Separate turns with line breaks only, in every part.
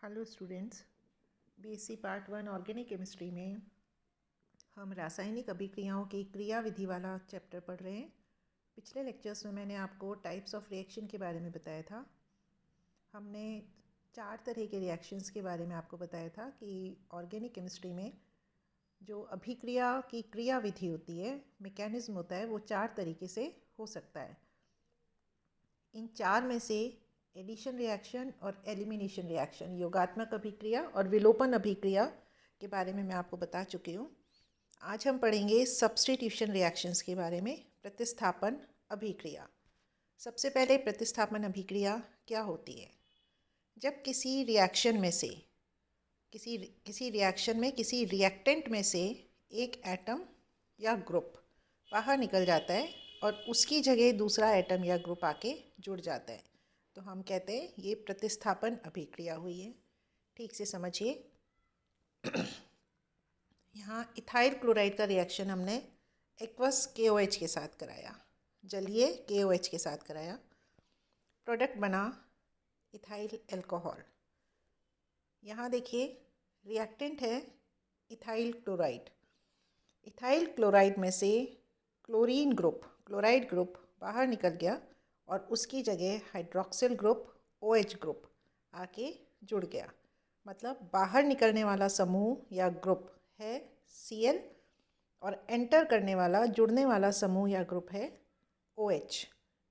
Hello students, BSc part 1 organic chemistry में हम रासायनिक अभिक्रियाओं की क्रिया विधि वाला चैप्टर पढ़ रहे हैं। पिछले लेक्चर्स में मैंने आपको टाइप्स ऑफ रिएक्शन के बारे में बताया था। हमने 4 तरह के रिएक्शंस के बारे में आपको बताया था कि ऑर्गेनिक केमिस्ट्री में जो अभिक्रिया की क्रिया विधि होती है, मैकेनिज्म होता है, वो 4 तरीके से हो सकता है। इन 4 में से एडिशन रिएक्शन और एलिमिनेशन रिएक्शन, योगात्मक अभिक्रिया और विलोपन अभिक्रिया के बारे में मैं आपको बता चुकी हूँ। आज हम पढ़ेंगे सब्स्टिट्यूशन रिएक्शंस के बारे में, प्रतिस्थापन अभिक्रिया। सबसे पहले प्रतिस्थापन अभिक्रिया क्या होती है? जब किसी रिएक्शन में से किसी रिएक्शन में किसी रिएक्टेंट में से एक एटम या ग्रुप बाहर निकल जाता है और उसकी जगह दूसरा एटम या ग्रुप आके जुड़ जाता है, तो हम कहते हैं ये प्रतिस्थापन अभिक्रिया हुई है। ठीक से समझिए। यहाँ इथाइल क्लोराइड का रिएक्शन हमने एक्वस KOH के साथ कराया, जलीय KOH के साथ कराया। प्रोडक्ट बना इथाइल अल्कोहल। यहाँ देखिए रिएक्टेंट है इथाइल क्लोराइड। इथाइल क्लोराइड में से क्लोराइड ग्रुप बाहर निकल गया और उसकी जगह हाइड्रोक्सिल ग्रुप OH ग्रुप आके जुड़ गया। मतलब बाहर निकलने वाला समूह या ग्रुप है Cl और एंटर करने वाला, जुड़ने वाला समूह या ग्रुप है OH।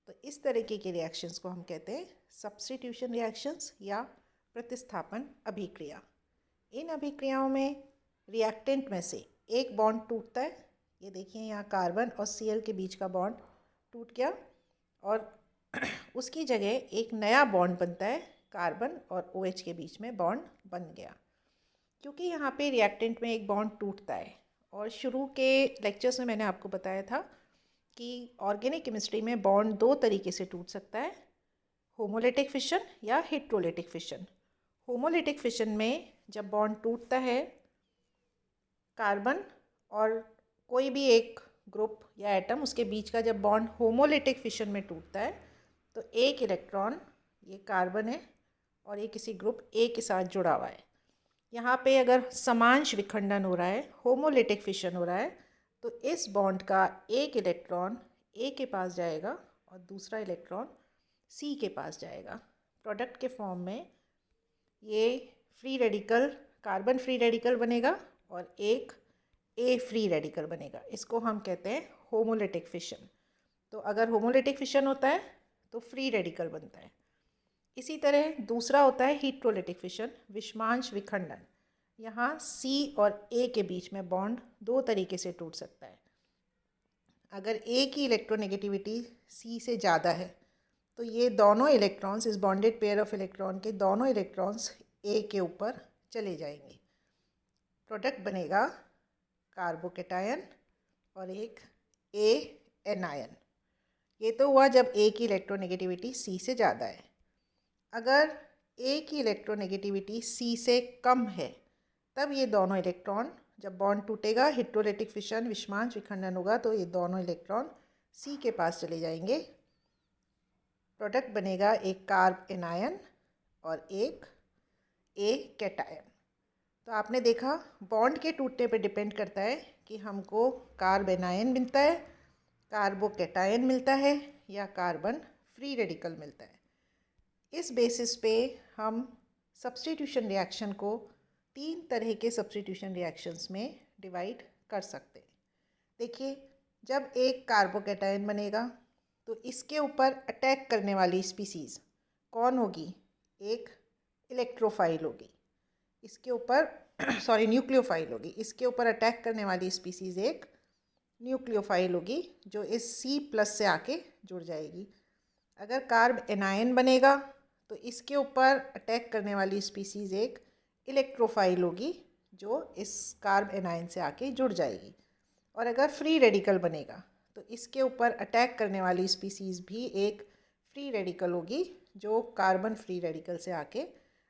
तो इस तरीके के रिएक्शंस को हम कहते हैं सब्स्टिट्यूशन रिएक्शंस या प्रतिस्थापन अभिक्रिया। इन अभिक्रियाओं में रिएक्टेंट में से एक बॉन्ड टूटता है। ये देखिए यहाँ कार्बन और Cl के बीच का बॉन्ड टूट गया और उसकी जगह एक नया बॉन्ड बनता है, कार्बन और OH के बीच में बॉन्ड बन गया। क्योंकि यहाँ पे रिएक्टेंट में एक बॉन्ड टूटता है, और शुरू के लेक्चर्स में मैंने आपको बताया था कि ऑर्गेनिक केमिस्ट्री में बॉन्ड 2 तरीके से टूट सकता है, होमोलिटिक फिशन या हेट्रोलिटिक फिशन। होमोलिटिक फिशन में जब बॉन्ड टूटता है, कार्बन और कोई भी एक ग्रुप या एटम, उसके बीच का जब बॉन्ड होमोलिटिक फिशन में टूटता है, तो एक इलेक्ट्रॉन, ये कार्बन है और ये किसी ग्रुप A के साथ जुड़ा हुआ है। यहाँ पे अगर समांश विखंडन हो रहा है, होमोलिटिक फिशन हो रहा है, तो इस बॉन्ड का एक इलेक्ट्रॉन A के पास जाएगा और दूसरा इलेक्ट्रॉन C के पास जाएगा। प्रोडक्ट के फॉर्म में ये free radical, carbon free radical बनेगा और एक A फ्री रेडिकल बनेगा। इसको हम कहते हैं होमोलिटिक फिशन। तो अगर होमोलिटिक फिशन होता है तो फ्री रेडिकल बनता है। इसी तरह दूसरा होता है हेट्रोलिटिक फिशन, विषमांश विखंडन। यहाँ C और A के बीच में बॉन्ड 2 तरीके से टूट सकता है। अगर A की इलेक्ट्रोनेगेटिविटी C से ज़्यादा है तो ये दोनों इलेक्ट्रॉन्स, इस बॉन्डेड पेयर ऑफ इलेक्ट्रॉन के दोनों इलेक्ट्रॉन्स A के ऊपर चले जाएंगे। प्रोडक्ट बनेगा कार्बोकेटायन और एक A एनायन। ये तो हुआ जब A की इलेक्ट्रोनेगेटिविटी C से ज़्यादा है। अगर A की इलेक्ट्रोनेगेटिविटी C से कम है, तब ये दोनों इलेक्ट्रॉन, जब बॉन्ड टूटेगा, हेट्रोलिटिक फिशन, विषमांश विखंडन होगा, तो ये दोनों इलेक्ट्रॉन C के पास चले जाएंगे। प्रोडक्ट बनेगा एक कार्ब एनायन और एक A कैटायन। तो आपने देखा बॉन्ड के टूटने पे डिपेंड करता है कि हमको कार्ब एनायन मिलता है, कार्बोकैटायन मिलता है या कार्बन फ्री रेडिकल मिलता है। इस बेसिस पे हम सब्स्टिट्यूशन रिएक्शन को 3 तरह के सब्स्टिट्यूशन रिएक्शंस में डिवाइड कर सकते हैं। देखिए, जब एक कार्बोकैटायन बनेगा तो इसके ऊपर अटैक करने वाली स्पीसीज़ कौन होगी? एक इलेक्ट्रोफाइल होगी। इसके ऊपर न्यूक्लियोफाइल होगी। इसके ऊपर अटैक करने वाली स्पीसीज़ एक न्यूक्लियोफाइल होगी जो इस C+ से आके जुड़ जाएगी। अगर कार्ब एनायन बनेगा तो इसके ऊपर अटैक करने वाली स्पीसीज़ एक इलेक्ट्रोफाइल होगी जो इस कार्ब एनायन से आके जुड़ जाएगी। और अगर फ्री रेडिकल बनेगा तो इसके ऊपर अटैक करने वाली स्पीसीज़ भी एक फ्री रेडिकल होगी जो कार्बन फ्री रेडिकल से आके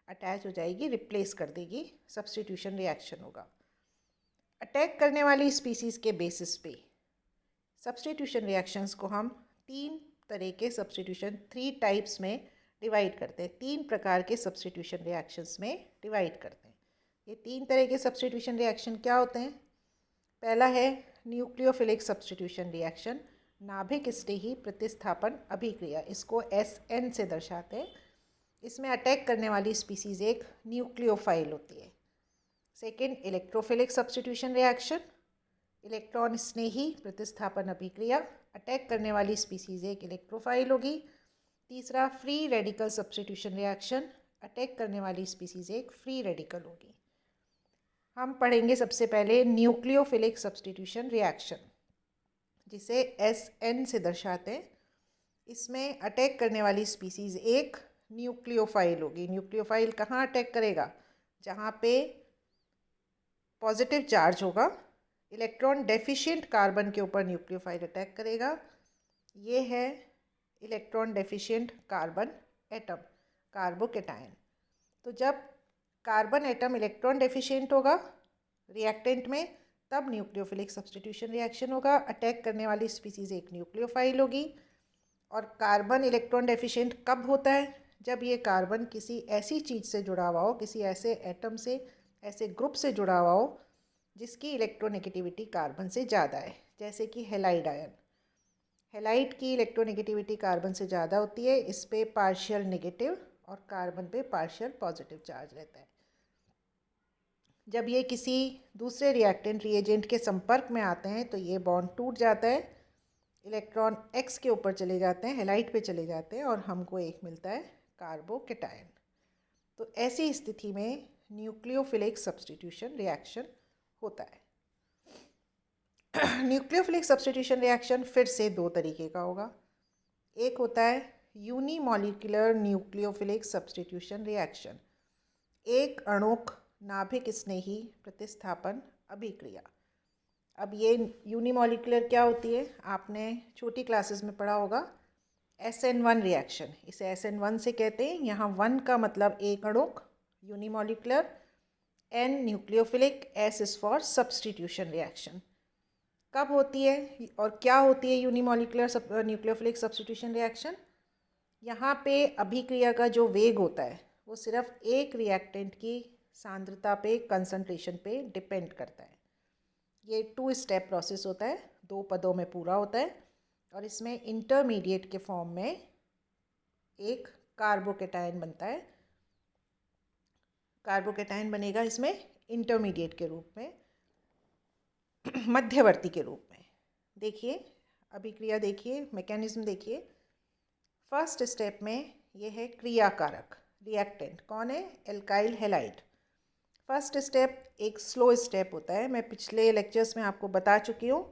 अटैच हो जाएगी, रिप्लेस कर देगी। सब्स्टिट्यूशन रिएक्शन होगा। अटैक करने वाली स्पीसीज़ के बेसिस पे सब्स्टिट्यूशन रिएक्शंस को हम 3 तरह के सब्स्टिट्यूशन, 3 टाइप्स में डिवाइड करते हैं, 3 प्रकार के सब्स्टिट्यूशन रिएक्शंस में डिवाइड करते हैं। ये 3 तरह के सब्स्टिट्यूशन रिएक्शन क्या होते हैं? पहला है न्यूक्लियोफिलिक सब्स्टिट्यूशन रिएक्शन, नाभिक स्नेही प्रतिस्थापन अभिक्रिया, इसको SN से दर्शाते हैं। इसमें अटैक करने वाली स्पीसीज़ एक न्यूक्लियोफाइल होती है। Second, electrophilic substitution reaction, electron स्नेही प्रतिस्थापन अभिक्रिया, अटैक करने वाली स्पीसीज़ एक इलेक्ट्रोफाइल होगी। तीसरा, free radical substitution reaction, attack करने वाली स्पीसीज़ एक फ्री रेडिकल होगी। हम पढ़ेंगे सबसे पहले न्यूक्लियोफिलिक सब्स्टिट्यूशन रिएक्शन, जिसे SN से दर्शाते हैं। इसमें अटैक करने वाली स्पीसीज़ एक न्यूक्लियोफाइल होगी। न्यूक्लियोफाइल कहाँ अटैक करेगा? जहाँ पे पॉजिटिव चार्ज होगा। इलेक्ट्रॉन डेफिशिएंट कार्बन के ऊपर न्यूक्लियोफाइल अटैक करेगा। ये है electron deficient carbon atom, carbocation. तो जब कार्बन एटम इलेक्ट्रॉन डेफिशिएंट होगा रिएक्टेंट में, तब न्यूक्लियोफिलिक सब्स्टिट्यूशन रिएक्शन होगा। अटैक करने वाली स्पीसीज़ एक न्यूक्लियोफाइल होगी। और कार्बन इलेक्ट्रॉन डेफिशिएंट कब होता है? जब ये कार्बन किसी ऐसी चीज़ से जुड़ा हुआ हो, किसी ऐसे एटम से, ऐसे ग्रुप से जुड़ा हुआ हो जिसकी इलेक्ट्रोनेगेटिविटी कार्बन से ज़्यादा है, जैसे कि हेलाइड आयन। हेलाइड की इलेक्ट्रोनेगेटिविटी कार्बन से ज़्यादा होती है, इस पे पार्शियल नेगेटिव और कार्बन पे पार्शियल पॉजिटिव चार्ज रहता है। जब ये किसी दूसरे रिएक्टेंट रिएजेंट के संपर्क में आते हैं तो ये बॉन्ड टूट जाता है, इलेक्ट्रॉन X के ऊपर चले जाते हैं, हेलाइड पे चले जाते हैं और हमको एक मिलता है कार्बोकेटायन। तो ऐसी स्थिति में न्यूक्लियोफिलिक सब्स्टिट्यूशन रिएक्शन होता है। न्यूक्लियोफिलिक सब्स्टिट्यूशन रिएक्शन फिर से 2 तरीके का होगा। एक होता है यूनिमॉलिक्यूलर न्यूक्लियोफिलिक सब्स्टिट्यूशन रिएक्शन, एक अणुक नाभिक स्नेही प्रतिस्थापन अभिक्रिया। अब ये यूनिमॉलिक्यूलर क्या होती है? आपने छोटी क्लासेस में पढ़ा होगा SN1 रिएक्शन, इसे SN1 से कहते हैं। यहाँ 1 का मतलब एक अणुक, unimolecular, N nucleophilic, S is for substitution reaction. कब होती है और क्या होती है यूनिमॉलिक्यूलर न्यूक्लियोफिलिक सब्स्टिट्यूशन रिएक्शन? यहाँ पे अभिक्रिया का जो वेग होता है वो सिर्फ एक रिएक्टेंट की सांद्रता पे, कंसंट्रेशन पे डिपेंड करता है। ये 2 स्टेप प्रोसेस होता है, 2 पदों में पूरा होता है और इसमें इंटरमीडिएट के फॉर्म में एक कार्बोकेटायन बनता है। कार्बोकेटायन बनेगा इसमें इंटरमीडिएट के रूप में, मध्यवर्ती के रूप में। देखिए अभिक्रिया, देखिए मैकेनिज्म देखिए। फर्स्ट स्टेप में ये है क्रियाकारक, रिएक्टेंट कौन है? Alkyl halide. फर्स्ट स्टेप एक स्लो स्टेप होता है। मैं पिछले लेक्चर्स में आपको बता चुकी हूँ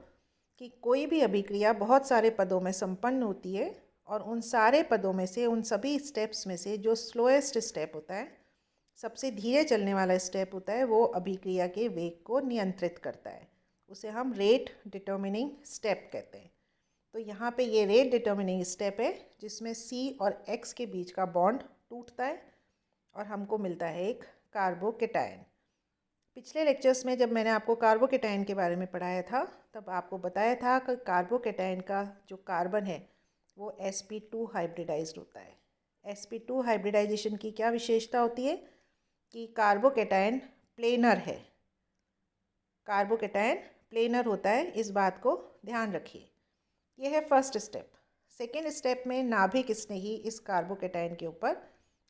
कि कोई भी अभिक्रिया बहुत सारे पदों में संपन्न होती है और उन सारे पदों में से, उन सभी स्टेप्स में से जो स्लोएस्ट स्टेप होता है, सबसे धीरे चलने वाला स्टेप होता है, वो अभिक्रिया के वेग को नियंत्रित करता है। उसे हम रेट डिटर्मिनिंग स्टेप कहते हैं। तो यहाँ पे ये रेट डिटर्मिनिंग स्टेप है जिसमें C और X के बीच का बॉन्ड टूटता है और हमको मिलता है एक कार्बोकेटायन। पिछले लेक्चर्स में जब मैंने आपको कार्बोकेटायन के बारे में पढ़ाया था, तब आपको बताया था कि कार्बोकेटायन का जो कार्बन है वो sp2 हाइब्रिडाइज्ड होता है। sp2 हाइब्रिडाइजेशन की क्या विशेषता होती है? कि कार्बोकेटायन प्लेनर है, कार्बोकेटायन प्लेनर होता है, इस बात को ध्यान रखिए। यह है फर्स्ट स्टेप। सेकेंड स्टेप में नाभिक स्नेही इस कार्बोकेटायन के ऊपर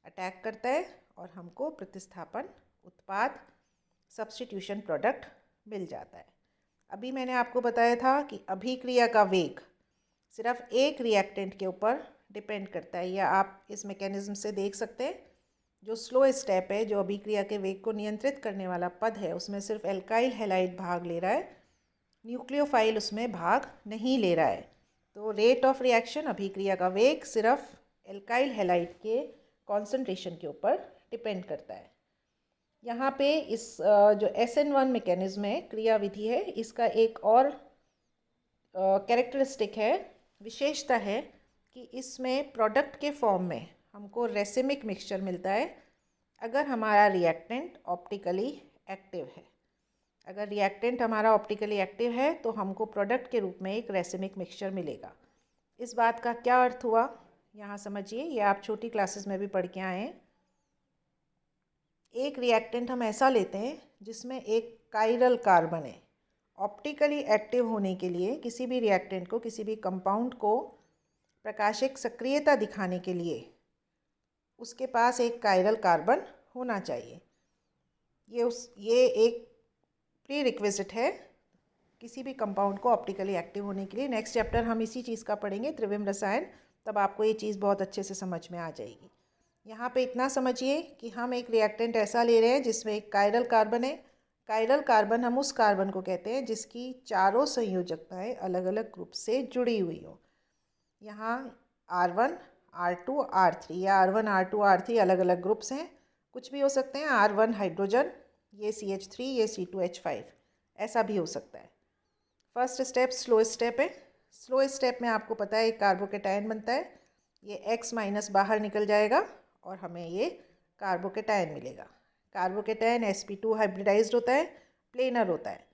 अटैक करता है और हमको प्रतिस्थापन उत्पाद, सब्स्टिट्यूशन प्रोडक्ट मिल जाता है। अभी मैंने आपको बताया था कि अभिक्रिया का वेग सिर्फ एक रिएक्टेंट के ऊपर डिपेंड करता है, या आप इस मैकेनिज्म से देख सकते हैं। जो स्लो स्टेप है, जो अभिक्रिया के वेग को नियंत्रित करने वाला पद है, उसमें सिर्फ एल्काइल हैलाइड भाग ले रहा है, न्यूक्लियोफाइल उसमें भाग नहीं ले रहा है। तो रेट ऑफ रिएक्शन, अभिक्रिया का वेग, सिर्फ एल्काइल हैलाइड के कॉन्सेंट्रेशन के ऊपर डिपेंड करता है। यहाँ पे इस जो SN1 मैकेनिज्म है, क्रिया विधि है, इसका एक और कैरेक्टरिस्टिक है, विशेषता है कि इसमें प्रोडक्ट के फॉर्म में हमको रेसिमिक मिक्सचर मिलता है अगर हमारा रिएक्टेंट ऑप्टिकली एक्टिव है। अगर रिएक्टेंट हमारा ऑप्टिकली एक्टिव है तो हमको प्रोडक्ट के रूप में एक रेसिमिक मिक्सचर मिलेगा। इस बात का क्या अर्थ हुआ? यहाँ समझिए, ये आप छोटी क्लासेस में भी पढ़ के आए हैं। एक रिएक्टेंट हम ऐसा लेते हैं जिसमें एक कायरल कार्बन है। ऑप्टिकली एक्टिव होने के लिए किसी भी रिएक्टेंट को, किसी भी कंपाउंड को प्रकाशिक सक्रियता दिखाने के लिए उसके पास एक कायरल कार्बन होना चाहिए। ये एक प्री रिक्विजिट है किसी भी कंपाउंड को ऑप्टिकली एक्टिव होने के लिए। नेक्स्ट चैप्टर हम इसी चीज़ का पढ़ेंगे, त्रिविम रसायन, तब आपको ये चीज़ बहुत अच्छे से समझ में आ जाएगी। यहाँ पे इतना समझिए कि हम एक रिएक्टेंट ऐसा ले रहे हैं जिसमें एक कायरल कार्बन है। कायरल कार्बन हम उस कार्बन को कहते हैं जिसकी चारों संयोजकताएं अलग अलग ग्रुप से जुड़ी हुई हो। यहाँ R1, R2, R3 या R1, R2, R3 अलग अलग ग्रुप्स हैं, कुछ भी हो सकते हैं। R1 हाइड्रोजन, ये CH3, ये C2H5, ऐसा भी हो सकता है। फर्स्ट स्टेप स्लो स्टेप है। स्लो स्टेप में आपको पता है एक कार्बोकेटायन बनता है, ये X माइनस बाहर निकल जाएगा और हमें ये कार्बोकेटायन मिलेगा। कार्बोकेटायन sp2 हाइब्रिडाइज्ड होता है, प्लेनर होता है।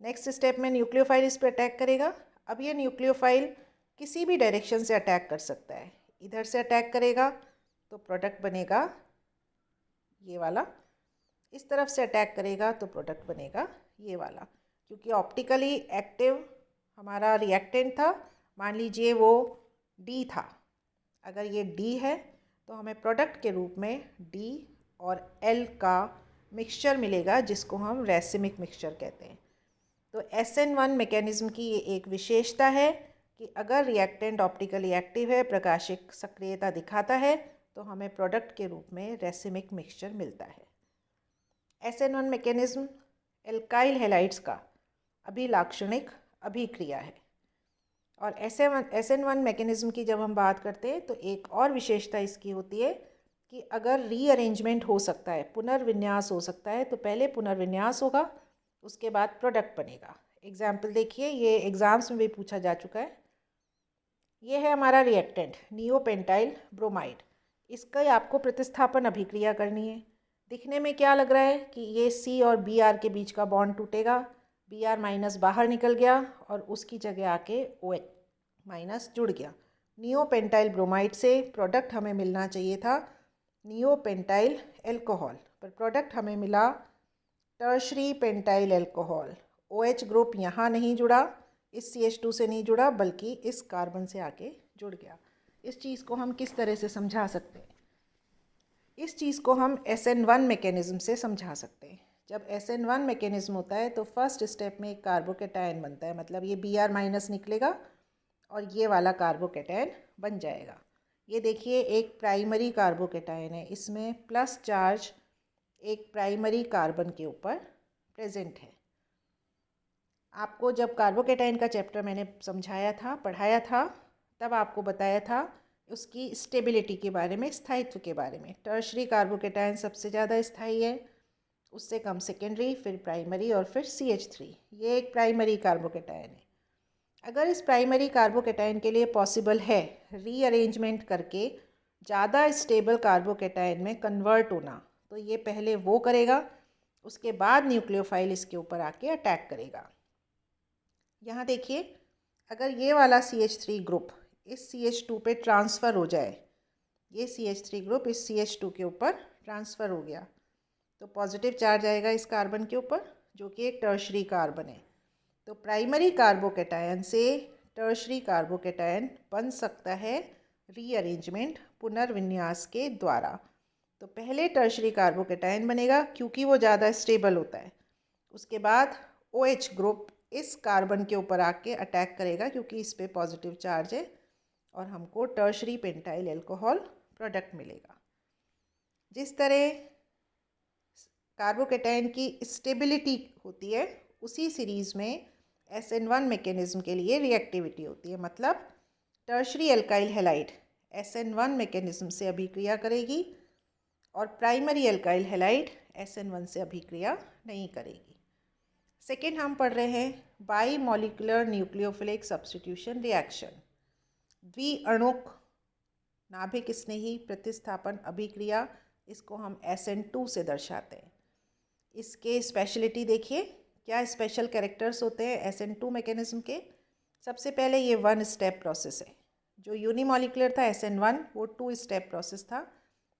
नेक्स्ट स्टेप में न्यूक्लियोफाइल इस पर अटैक करेगा। अब ये न्यूक्लियोफाइल किसी भी डायरेक्शन से अटैक कर सकता है। इधर से अटैक करेगा तो प्रोडक्ट बनेगा ये वाला, इस तरफ से अटैक करेगा तो प्रोडक्ट बनेगा ये वाला। क्योंकि ऑप्टिकली एक्टिव हमारा रिएक्टेंट था, मान लीजिए वो D था, अगर ये D है तो हमें प्रोडक्ट के रूप में D और L का मिक्सचर मिलेगा जिसको हम रैसिमिक मिक्सचर कहते हैं। तो SN1 मैकेनिज़्म की ये एक विशेषता है कि अगर रिएक्टेंट ऑप्टिकली एक्टिव है, प्रकाशिक सक्रियता दिखाता है, तो हमें प्रोडक्ट के रूप में रैसिमिक मिक्सचर मिलता है। SN1 मैकेनिज़्म एल्काइल हैलाइड्स का अभिलाक्षणिक अभिक्रिया है। और SN1 मैकेनिज़्म की जब हम बात करते हैं तो एक और विशेषता इसकी होती है कि अगर रीअरेंजमेंट हो सकता है, पुनर्विन्यास हो सकता है, तो पहले पुनर्विन्यास होगा, उसके बाद प्रोडक्ट बनेगा। एग्जाम्पल देखिए, ये एग्ज़ाम्स में भी पूछा जा चुका है। ये है हमारा रिएक्टेंट नियोपेंटाइल ब्रोमाइड। इसका आपको प्रतिस्थापन अभिक्रिया करनी है। दिखने में क्या लग रहा है कि ये C और Br के बीच का बॉन्ड टूटेगा, Br माइनस बाहर निकल गया और उसकी जगह आके OH माइनस जुड़ गया। नियोपेंटाइल ब्रोमाइड से प्रोडक्ट हमें मिलना चाहिए था नियोपेंटाइल एल्कोहल, पर प्रोडक्ट हमें मिला tertiary pentyl alcohol. OH group यहाँ नहीं जुड़ा, इस CH2 से नहीं जुड़ा, बल्कि इस कार्बन से आके जुड़ गया। इस चीज़ को हम किस तरह से समझा सकते हैं? इस चीज़ को हम SN1 मैकेनिज़्म से समझा सकते हैं। जब SN1 मैकेनिज़्म होता है तो फर्स्ट स्टेप में एक कार्बोकेटायन बनता है, मतलब ये Br माइनस निकलेगा और ये वाला कार्बोकेटायन बन जाएगा। ये देखिए एक प्राइमरी कार्बोकेटायन है, इसमें प्लस चार्ज एक प्राइमरी कार्बन के ऊपर प्रेजेंट है। आपको जब कार्बोकेटायन का चैप्टर मैंने समझाया था, पढ़ाया था, तब आपको बताया था उसकी स्टेबिलिटी के बारे में, स्थायित्व के बारे में। टर्शरी कार्बोकेटायन सबसे ज़्यादा स्थायी है, उससे कम सेकेंडरी, फिर प्राइमरी और फिर CH3। ये एक प्राइमरी कार्बोकेटायन है। अगर इस प्राइमरी कार्बोकेटायन के लिए पॉसिबल है रीअरेंजमेंट करके ज़्यादा स्टेबल कार्बोकेटायन में कन्वर्ट होना, तो ये पहले वो करेगा, उसके बाद न्यूक्लियोफाइल इसके ऊपर आके अटैक करेगा। यहाँ देखिए, अगर ये वाला CH3 ग्रुप इस CH2 पे ट्रांसफ़र हो जाए, ये CH3 ग्रुप इस CH2 के ऊपर ट्रांसफ़र हो गया, तो पॉजिटिव चार्ज आएगा इस कार्बन के ऊपर, जो कि एक टर्शरी कार्बन है। तो प्राइमरी कार्बोकेटायन से टर्शरी कार्बोकेटायन बन सकता है रीअरेंजमेंट, पुनर्विन्यास के द्वारा। तो पहले टर्शरी कार्बोकेटायन बनेगा क्योंकि वो ज़्यादा स्टेबल होता है। उसके बाद OH ग्रुप इस कार्बन के ऊपर आके अटैक करेगा क्योंकि इस पे पॉजिटिव चार्ज है, और हमको टर्शरी पेंटाइल एल्कोहल प्रोडक्ट मिलेगा। जिस तरह कार्बोकेटायन की स्टेबिलिटी होती है, उसी सीरीज़ में SN1 मैकेनिज़्म के लिए रिएक्टिविटी होती है। मतलब tertiary alkyl halide SN1 mechanism से अभिक्रिया करेगी और प्राइमरी एल्काइल हैलाइड SN1 से अभिक्रिया नहीं करेगी। सेकेंड हम पढ़ रहे हैं bimolecular nucleophilic substitution reaction, द्विअणुक नाभिक स्नेही प्रतिस्थापन अभिक्रिया। इसको हम SN2 से दर्शाते हैं। इसके स्पेशलिटी देखिए, क्या स्पेशल कैरेक्टर्स होते हैं SN2 मैकेनिज़्म के। सबसे पहले ये वन स्टेप प्रोसेस है, जो यूनिमॉलिकुलर था SN1 वो 2 स्टेप प्रोसेस था,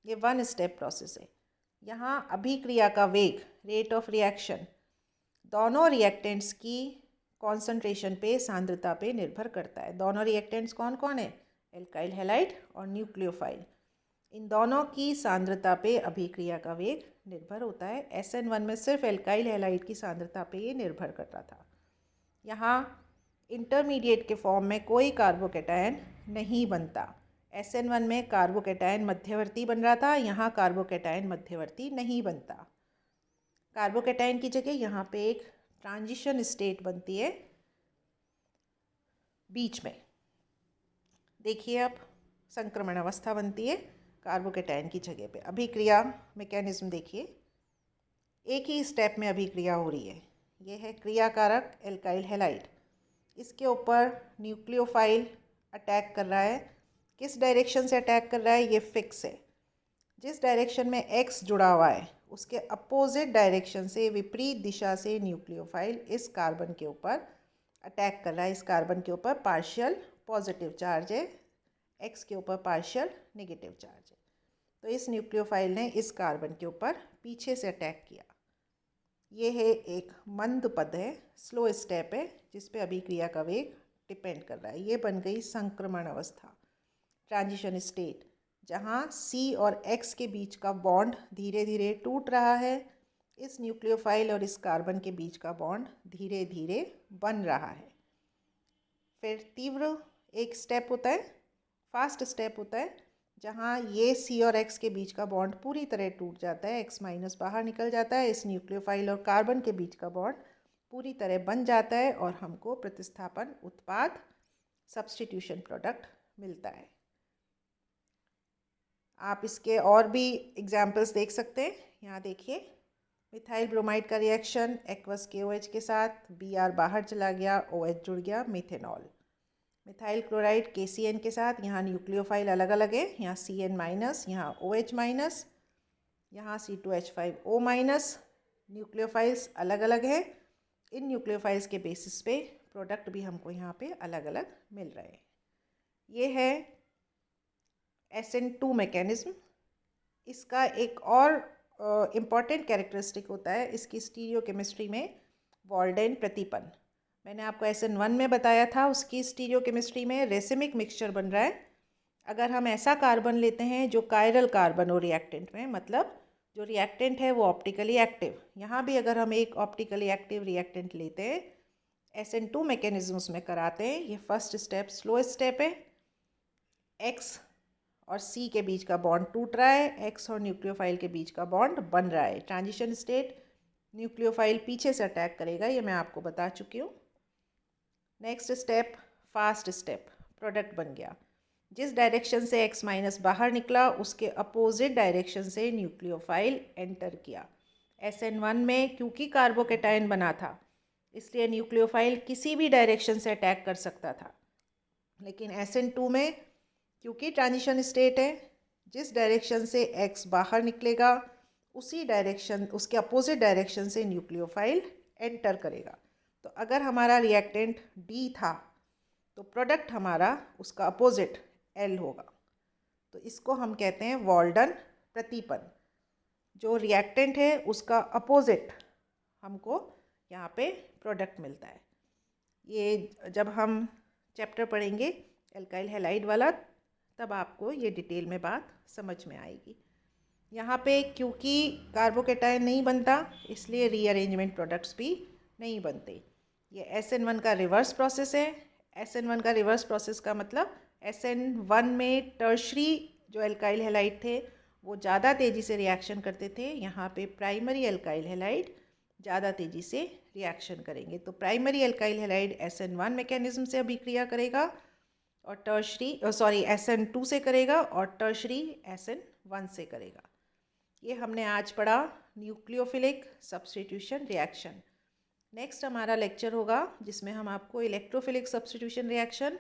ये 1 स्टेप प्रोसेस है। यहाँ अभिक्रिया का वेग, रेट ऑफ रिएक्शन, दोनों रिएक्टेंट्स की कॉन्सेंट्रेशन पे, सांद्रता पे निर्भर करता है। दोनों रिएक्टेंट्स कौन कौन है? एल्काइल हैलाइड और न्यूक्लियोफाइल। इन दोनों की सांद्रता पे अभिक्रिया का वेग निर्भर होता है। SN1 में सिर्फ एल्काइल हैलाइड की सांद्रता पे ये निर्भर कर रहा था। यहाँ इंटरमीडिएट के फॉर्म में कोई कार्बोकैटायन नहीं बनता। SN1 में कार्बोकैटायन मध्यवर्ती बन रहा था, यहाँ कार्बोकैटायन मध्यवर्ती नहीं बनता। कार्बोकैटायन की जगह यहाँ पे एक ट्रांजिशन स्टेट बनती है बीच में। देखिए अब संक्रमण अवस्था बनती है कार्बोकैटायन की जगह पे। अभिक्रिया मैकेनिज्म देखिए, एक ही स्टेप में अभिक्रिया हो रही है। ये है क्रियाकारक एल्काइल हैलाइड, इसके ऊपर न्यूक्लियोफाइल अटैक कर रहा है। किस डायरेक्शन से अटैक कर रहा है ये फिक्स है। जिस डायरेक्शन में X जुड़ा हुआ है उसके अपोजिट डायरेक्शन से, विपरीत दिशा से न्यूक्लियोफाइल इस कार्बन के ऊपर अटैक कर रहा है। इस कार्बन के ऊपर पार्शियल पॉजिटिव चार्ज है, X के ऊपर पार्शियल नेगेटिव चार्ज है। तो इस न्यूक्लियोफाइल ने इस कार्बन के ऊपर पीछे से अटैक किया। ये है एक मंद पद है, स्लो स्टेप है, जिस पे अभिक्रिया का वेग डिपेंड कर रहा है। ये बन गई संक्रमण अवस्था, ट्रांजिशन स्टेट, जहाँ C और X के बीच का बॉन्ड धीरे धीरे टूट रहा है। इस न्यूक्लियोफाइल और इस कार्बन के बीच का बॉन्ड धीरे धीरे बन रहा है। फिर तीव्र एक स्टेप होता है, फास्ट स्टेप होता है, जहाँ ये C और X के बीच का बॉन्ड पूरी तरह टूट जाता है, X माइनस बाहर निकल जाता है। इस न्यूक्लियोफाइल और कार्बन के बीच का बॉन्ड पूरी तरह बन जाता है और हमको प्रतिस्थापन उत्पाद, सब्स्टिट्यूशन प्रोडक्ट मिलता है। आप इसके और भी एग्जाम्पल्स देख सकते हैं। यहाँ देखिए, मिथाइल ब्रोमाइड का रिएक्शन एक्वस KOH के साथ, Br बाहर चला गया, OH जुड़ गया, मिथेनॉल। मिथाइल क्लोराइड KCN के साथ, यहाँ न्यूक्लियोफाइल अलग अलग है, यहाँ CN माइनस, यहाँ OH माइनस, यहाँ C2H5O माइनस। न्यूक्लियोफाइल्स अलग अलग है। इन न्यूक्लियोफाइल्स के बेसिस पे प्रोडक्ट भी हमको यहाँ पे अलग अलग मिल रहे हैं। ये है SN2 मैकेनिज्म। इसका एक और इम्पॉर्टेंट कैरेक्टरिस्टिक होता है इसकी स्टीरियोकेमिस्ट्री में, वॉल्डेन प्रतिपन। मैंने आपको SN1 में बताया था, उसकी स्टीरियोकेमिस्ट्री में रेसिमिक मिक्सचर बन रहा है। अगर हम ऐसा कार्बन लेते हैं जो कायरल कार्बन हो रिएक्टेंट में, मतलब जो रिएक्टेंट है वो ऑप्टिकली एक्टिव, यहाँ भी अगर हम एक ऑप्टिकली एक्टिव रिएक्टेंट लेते हैं, SN2 मैकेनिज्म उसमें कराते हैं। ये फर्स्ट स्टेप स्लो स्टेप है, X और C के बीच का बॉन्ड टूट रहा है, X और न्यूक्लियोफाइल के बीच का बॉन्ड बन रहा है। ट्रांजिशन स्टेट, न्यूक्लियोफाइल पीछे से अटैक करेगा, ये मैं आपको बता चुकी हूँ। Next step, fast step, product बन गया। जिस डायरेक्शन से X माइनस बाहर निकला उसके अपोजिट डायरेक्शन से न्यूक्लियोफाइल एंटर किया। SN1 में क्योंकि कार्बोकैटायन बना था इसलिए न्यूक्लियोफाइल किसी भी डायरेक्शन से अटैक कर सकता था, लेकिन SN2 में क्योंकि ट्रांजिशन स्टेट है, जिस डायरेक्शन से X बाहर निकलेगा उसी डायरेक्शन, उसके अपोजिट डायरेक्शन से न्यूक्लियोफाइल एंटर करेगा। तो अगर हमारा रिएक्टेंट D था तो प्रोडक्ट हमारा उसका अपोजिट L होगा। तो इसको हम कहते हैं वॉल्डन प्रतिपन। जो रिएक्टेंट है उसका अपोजिट हमको यहाँ पे प्रोडक्ट मिलता है। ये जब हम चैप्टर पढ़ेंगे एल्काइल हैलाइड वाला, तब आपको ये डिटेल में बात समझ में आएगी। यहाँ पे क्योंकि कार्बोकैटायन नहीं बनता इसलिए रीअरेंजमेंट प्रोडक्ट्स भी नहीं बनते। ये SN1 का रिवर्स प्रोसेस है। SN1 का रिवर्स प्रोसेस का मतलब SN1 में टर्शरी जो एल्काइल हैलाइड थे वो ज़्यादा तेज़ी से रिएक्शन करते थे, यहाँ पे प्राइमरी एल्काइल हैलाइड ज़्यादा तेज़ी से रिएक्शन करेंगे। तो primary alkyl halide SN1 mechanism से अभिक्रिया करेगा और टर्शरी SN2 से करेगा और टर्शरी SN1 से करेगा। ये हमने आज पढ़ा न्यूक्लियोफिलिक सब्स्टिट्यूशन रिएक्शन। नेक्स्ट हमारा लेक्चर होगा जिसमें हम आपको electrophilic substitution reaction,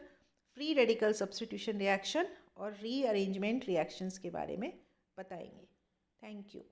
free radical substitution reaction और रीअरेंजमेंट रिएक्शंस के बारे में बताएंगे। Thank you.